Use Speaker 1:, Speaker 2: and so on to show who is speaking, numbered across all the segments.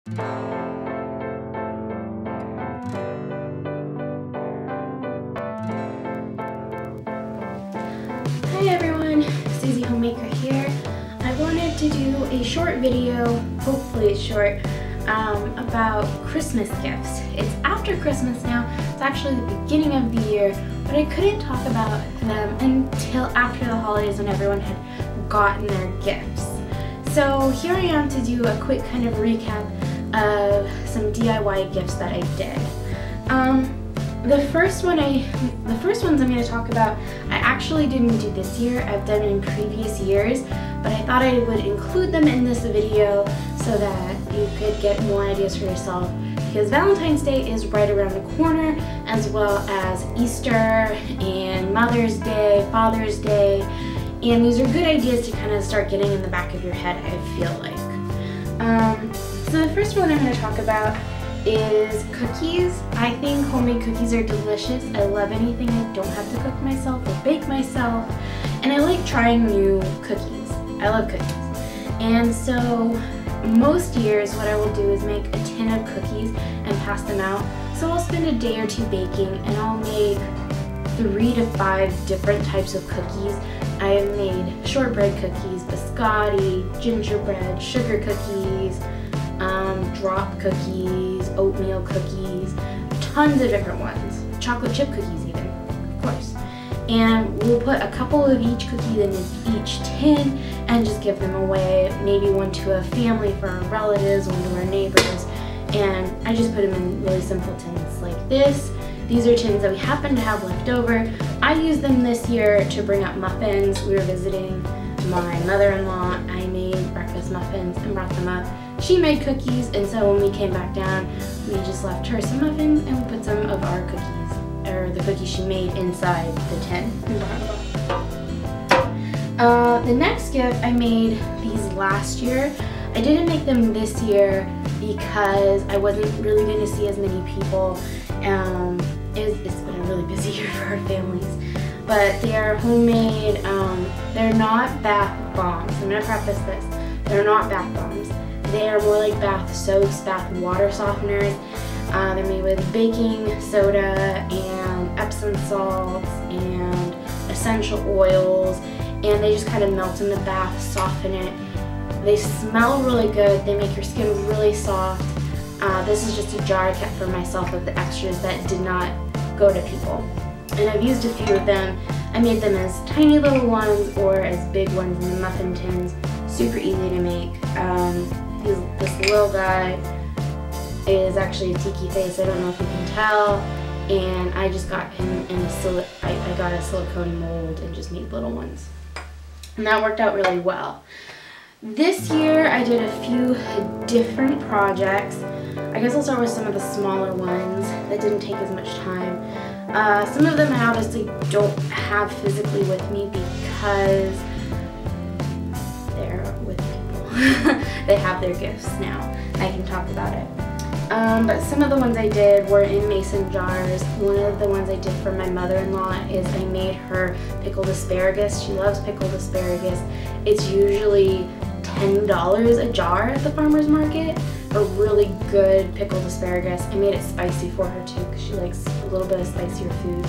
Speaker 1: Hi everyone, Susie Homemaker here. I wanted to do a short video, hopefully it's short, about Christmas gifts. It's after Christmas now, it's actually the beginning of the year, but I couldn't talk about them until after the holidays when everyone had gotten their gifts. So here I am to do a quick kind of recap of some DIY gifts that I did. The first ones I'm going to talk about, I actually didn't do this year. I've done it in previous years, but I thought I would include them in this video so that you could get more ideas for yourself, because Valentine's Day is right around the corner, as well as Easter and Mother's Day, Father's Day, and these are good ideas to kind of start getting in the back of your head, I feel like. So the first one I'm going to talk about is cookies. I think homemade cookies are delicious. I love anything I don't have to cook myself or bake myself, and I like trying new cookies. I love cookies. And so most years what I will do is make a tin of cookies and pass them out. So I'll spend a day or two baking, and I'll make 3 to 5 different types of cookies. I have made shortbread cookies, biscotti, gingerbread, sugar cookies, drop cookies, oatmeal cookies, tons of different ones, chocolate chip cookies even, of course. And we'll put a couple of each cookie in each tin and just give them away, maybe one to a family for our relatives, one to our neighbors, and I just put them in really simple tins like this. These are tins that we happen to have left over. I used them this year to bring up muffins. We were visiting my mother-in-law. I made breakfast muffins and brought them up. She made cookies, and so when we came back down, we just left her some muffins and we put some of our cookies, or the cookies she made, inside the tin. The next gift, I made these last year. I didn't make them this year because I wasn't really going to see as many people. It's been a really busy year for our families. But they are homemade, they're not bath bombs. I'm going to preface this. They're not bath bombs. They are more like bath soaps, bath water softeners. They're made with baking soda and Epsom salts and essential oils, and they just kind of melt in the bath, soften it. They smell really good. They make your skin really soft. This is just a jar I kept for myself of the extras that did not go to people. And I've used a few of them. I made them as tiny little ones or as big ones in the muffin tins. Super easy to make. This little guy is actually a tiki face. I don't know if you can tell. And I just got him in I got a silicone mold and just made little ones. And that worked out really well. This year I did a few different projects. I guess I'll start with some of the smaller ones that didn't take as much time. Some of them I obviously don't have physically with me because they're with people. They have their gifts now. I can talk about it. But some of the ones I did were in mason jars. One of the ones I did for my mother-in-law is I made her pickled asparagus. She loves pickled asparagus. It's usually $10 a jar at the farmer's market. A really good pickled asparagus. I made it spicy for her too because she likes a little bit of spicier food.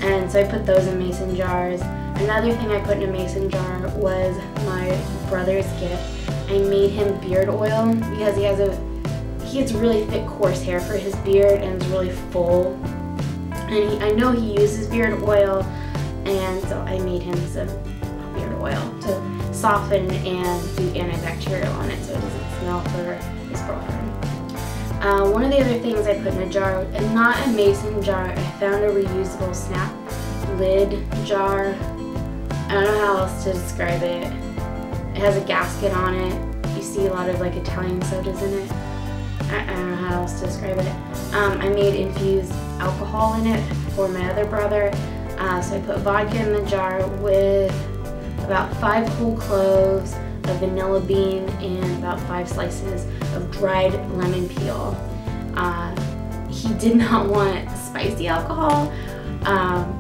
Speaker 1: And so I put those in mason jars. Another thing I put in a mason jar was my brother's gift. I made him beard oil because he has really thick, coarse hair for his beard, and it's really full. And I know he uses beard oil, and so I made him some beard oil to soften and do antibacterial on it so it doesn't smell for his girlfriend. One of the other things I put in a jar, and not a mason jar, I found a reusable snap lid jar. I don't know how else to describe it. It has a gasket on it. You see a lot of like Italian sodas in it. I don't know how else to describe it. I made infused alcohol in it for my other brother. So I put vodka in the jar with about 5 whole cloves of vanilla bean and about 5 slices of dried lemon peel. He did not want spicy alcohol,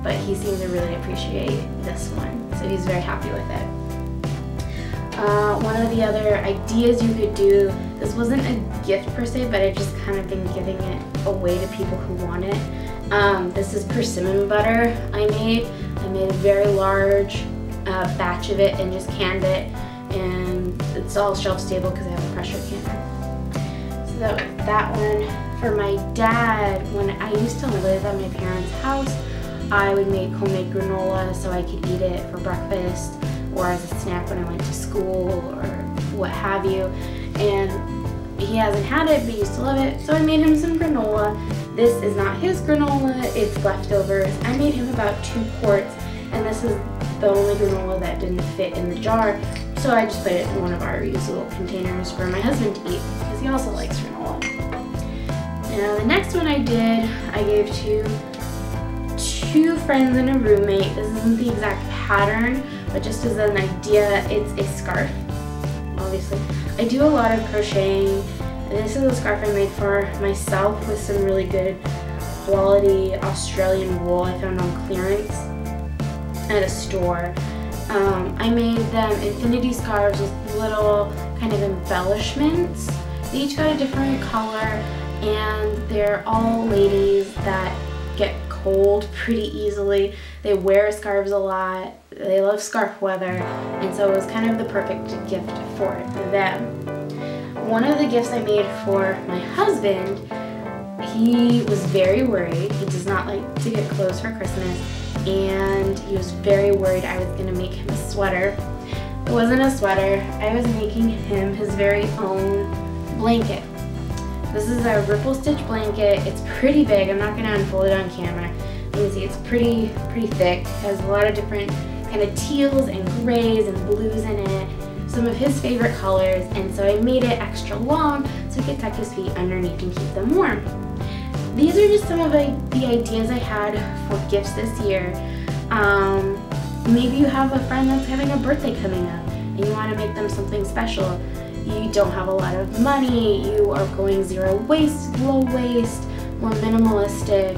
Speaker 1: but he seemed to really appreciate this one, so he's very happy with it. One of the other ideas you could do This wasn't a gift per se, but I've just kind of been giving it away to people who want it. This is persimmon butter I made. I made a very large batch of it and just canned it, and it's all shelf stable because I have a pressure canner. So that one. For my dad, when I used to live at my parents' house, I would make homemade granola so I could eat it for breakfast or as a snack when I went to school or what have you. And he hasn't had it, but he used to love it, so I made him some granola. This is not his granola, it's leftovers. I made him about 2 quarts, and this is the only granola that didn't fit in the jar, so I just put it in one of our reusable containers for my husband to eat, because he also likes granola. Now the next one I did, I gave to 2 friends and a roommate. This isn't the exact pattern, but just as an idea, it's a scarf, obviously. I do a lot of crocheting. This is a scarf I made for myself with some really good quality Australian wool I found on clearance at a store. I made them infinity scarves with little kind of embellishments. They each got a different color, and they're all ladies that get cold pretty easily. They wear scarves a lot. They love scarf weather, and so it was kind of the perfect gift for them. One of the gifts I made for my husband, he was very worried. He does not like to get clothes for Christmas, and he was very worried I was going to make him a sweater. It wasn't a sweater. I was making him his very own blanket. This is a ripple stitch blanket. It's pretty big. I'm not going to unfold it on camera. You can see it's pretty thick. It has a lot of different kind of teals and grays and blues in it. Some of his favorite colors, and so I made it extra long so he could tuck his feet underneath and keep them warm. These are just some of the ideas I had for gifts this year. Maybe you have a friend that's having a birthday coming up and you want to make them something special. You don't have a lot of money, you are going zero waste, low waste, more minimalistic.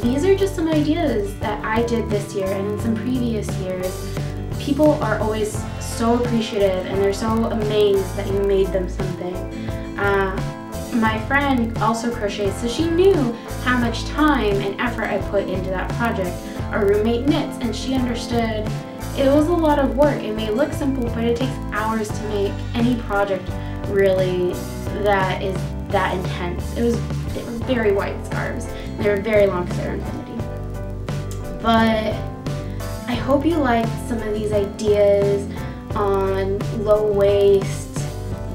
Speaker 1: These are just some ideas that I did this year and in some previous years. People are always so appreciative and they're so amazed that you made them something. My friend also crochets, so she knew how much time and effort I put into that project. Our roommate knits, and she understood it was a lot of work. It may look simple, but it takes hours to make any project really that is that intense. They were very wide scarves. They were very long because they're infinity. But I hope you liked some of these ideas on low waste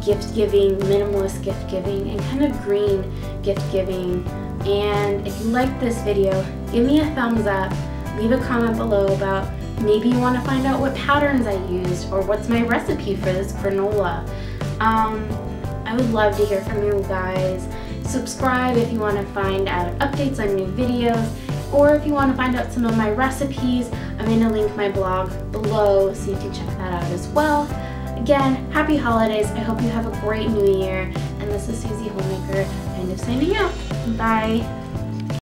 Speaker 1: gift giving, minimalist gift giving, and kind of green gift giving. And if you liked this video, give me a thumbs up. Leave a comment below about maybe you want to find out what patterns I used or what's my recipe for this granola. I would love to hear from you guys. Subscribe if you want to find out updates on new videos, or if you want to find out some of my recipes. I'm going to link my blog below so you can check that out as well. Again, happy holidays. I hope you have a great new year. And this is Susie Homemaker, kind of signing out. Bye.